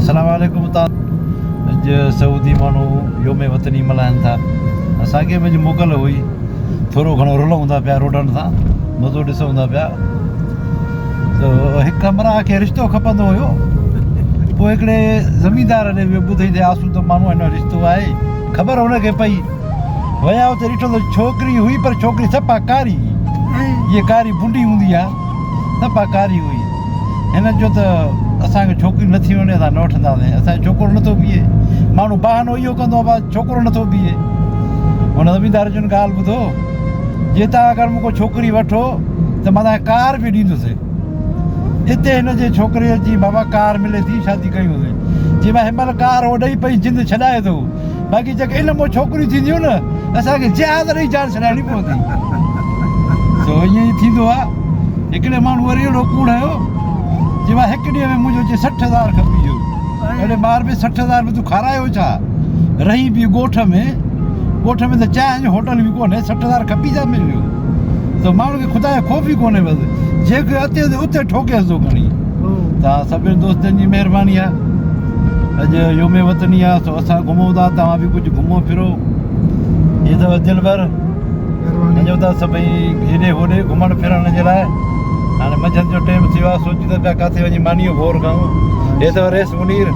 अस्सलाम वालेकुम। अॼु सऊदी माण्हू योम वतनी मल्हाइनि था। असांखे मुंहिंजी मोकल हुई, थोरो घणो रुलूं था पिया रोडनि सां, मज़ो ॾिसूं था पिया। त हिकु हमरा खे रिश्तो खपंदो हुयो, पोइ हिकिड़े ज़मीनदार ॾे वियो, ॿुधई त आसूं त माण्हू हिन रिश्तो आहे, ख़बर हुनखे पई। विया हुते ॾिठो त छोकिरी हुई, पर छोकिरी सफ़ा कारी, इहा कारी बुंडी हूंदी आहे, सफ़ा कारी हुई। हिन जो त असांखे छोकिरी नथी वणे, असां न वठंदासीं, असांजो छोकिरो नथो बीहे। माण्हू बहानो इहो कंदो आहे, छोकिरो नथो बीहे। हुन ज़मीनदार जो ॻाल्हि ॿुधो, जे तव्हां अगरि मूंखे छोकिरी वठो त मां तव्हांखे कार बि ॾींदुसि। हिते हिन जे छोकिरे जी बाबा कार मिले थी, शादी कयूंसीं। जी मां हिन महिल कार हो ॾेई पई, जिंद छॾाए थो, बाक़ी जेके इल्मो छोकिरियूं थींदियूं न, असांखे जहाज़ ॾेई जान छॾाइणी पवंदी। सो ईअं ई थींदो आहे। हिकिड़े माण्हू वरी अहिड़ो कूड़ हुयो, जी मां हिकु ॾींहं में मुंहिंजो 60,000 खपी वियो। अड़े ॿार बि 60,000 में तूं खारायो छा? रही बि ॻोठ में त चांहि जो होटल बि कोन्हे, 60,000 खपी था मिलियो। त माण्हू खे ख़ुदा जो ख़ौफ़ ई कोन्हे, बसि जेके अचे उते ठोकेसि थो खणी। तव्हां सभिनी दोस्तनि जी महिरबानी आहे। अॼु योम वतनी आहे, सो असां घुमूं था, तव्हां बि कुझु घुमो फिरो। इहे अथव दिलबर, वञो था सभई हेॾे होॾे घुमण फिरण जे लाइ। हाणे मंझंदि जो टाइम थियो आहे, सोची था पिया किथे वञी मानीअ भोर खाऊं। हे अथव रेस मुनीर,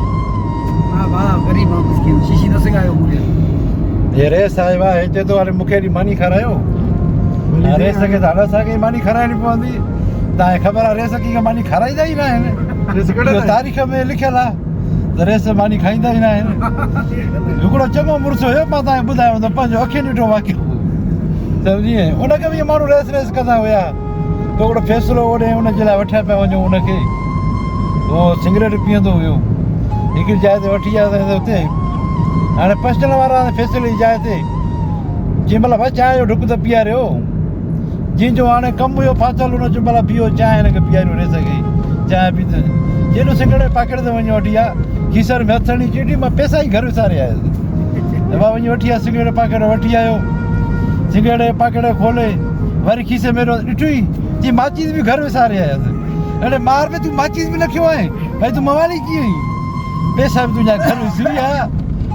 हे रेस आयो आहे, हिते तो हाणे मूंखे हेॾी मानी खारायो। रेस खे त हाणे असांखे मानी खाराइणी पवंदी। तव्हांखे ख़बर आहे रेस खे मानी खाराईंदा ई न आहिनि, तारीख़ में लिखियलु आहे त रेस मानी खाईंदा ई न आहिनि। हिकिड़ो चङो मुड़ुसु हुयो, मां तव्हांखे ॿुधायो त पंहिंजो अखियुनि ॾिठो वाक़ियो, सम्झी उनखे बि माण्हू रेस कंदा हुया। पोइ हिकिड़ो फ़ैसिलो ओॾे हुनजे लाइ वठिया पिया वञूं हुनखे, उहो सिगरेट पीअंदो हुयो। हिकिड़ी जाइ ते वठी वियासीं हुते, हाणे पर्सनल वारा फ़ैसिले जी जाइ ते जंहिं महिल बसि चांहि जो ढुक त पीआरियो, जंहिंजो हाणे कमु हुयो फाथल, हुन जो महिल पीओ चांहि, हिनखे पीआरियो रेस खे चांहि पीते। जेॾो सिगरेट पैकेट ते वञी वठी आहे, खीसर में हथ हणी चीटी, मां पैसा ई घर विसारे आयुसि। त मां वञी वठी आहे सिगरेट पैकेट, वठी आयो सिगरेट पैकेट खोले, वरी खीसे में ॾिठो ई जी माचीस बि घर विसारे आयसि। अड़े मार पे, तूं माचीस बि न खयो आहे भाई, तूं मवाली कीअं आई? पैसा बि तुंहिंजा घर विसरी आहे,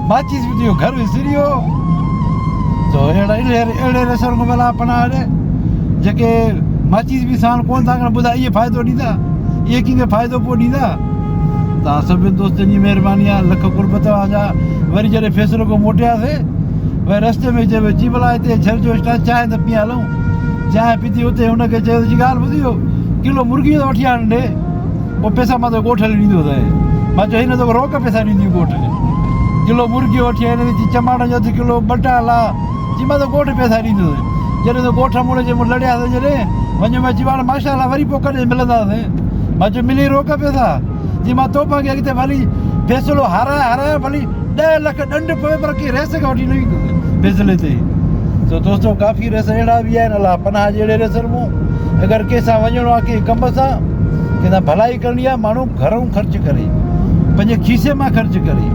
माचीस बि तुंहिंजो घर विसरी वियो। तो अहिड़े रेसर घुमियलु पना हेॾे, जेके माचीस बि साण कोन था कनि, ॿुधाए इहे फ़ाइदो ॾींदा, इहे कंहिंखे फ़ाइदो पोइ ॾींदा। तव्हां सभिनी दोस्तनि जी महिरबानी आहे, लख कुर्ब तव्हांजा। वरी जॾहिं फ़ैसिलो को मोटियासीं, वरी रस्ते में चयो जी भला हिते झरजो स्टार चांहि त पीअं हलूं। चांहि पीती हुते, हुनखे चयो जी ॻाल्हि ॿुधियो, किलो मुर्गी त वठी आण ॾे, पोइ पैसा मां त ॻोठ हली ॾींदो त। मां चयो हिन दफ़ो रोक पैसा ॾींदी ॻोठ खे। किलो मुर्गी वठी आणे थी, टमाटनि जो अधु किलो, बटाला, जी मां त ॻोठ पैसा ॾींदुसि। जॾहिं त ॻोठ मुड़े जे मूं लड़ियासीं, जॾहिं वञो मां जी हाणे माशाला वरी पोइ कॾहिं मिलंदासीं। मां चयो मिली रोक पैसा, जी मां तोपां खे अॻिते भली फ़ैसिलो हाराए भली 10 लख ॾंड पवे, पर कंहिं रेस खे वठी न ईंदुसि फ़ैसिले ते। तो दोस्तों काफ़ी रेस अहिड़ा बि आहिनि, अलाह पनाह जहिड़े रेसर मूं। अगरि कंहिंसां वञिणो आहे, कंहिं कम सां, कंहिंसां भलाई करणी आहे, माण्हू घरों ख़र्चु करे, पंहिंजे खीसे मां ख़र्चु करे।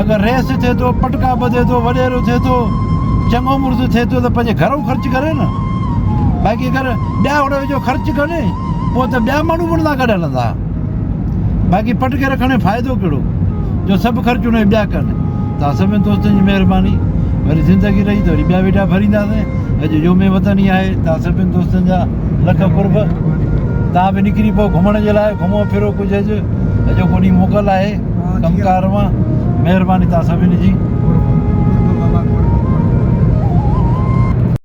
अगरि रेस थिए थो, पटका ॿधे थो, वॾेरो थिए थो, चङो मुड़ुसु थिए थो, त पंहिंजे घरों ख़र्चु करे न। बाक़ी अगरि ॿिया हुन जो ख़र्चु कनि, पोइ त ॿिया माण्हू मुड़ था गॾु हलंदा। बाक़ी पटके रखण में फ़ाइदो कहिड़ो, जो सभु ख़र्चु हुन ॿिया कनि। तव्हां सभिनी दोस्तनि जी महिरबानी। वरी ज़िंदगी रही त वरी ॿिया वेठा भरींदासीं। अॼु योम वतनी आहे, तव्हां सभिनी दोस्तनि जा लख कुर्ब। तव्हां बि निकिरी पोइ घुमण जे लाइ, घुमो फिरो कुझु। अॼु को ॾींहुं मोकल आहे कमकार मां, महिरबानी तव्हां सभिनी जी।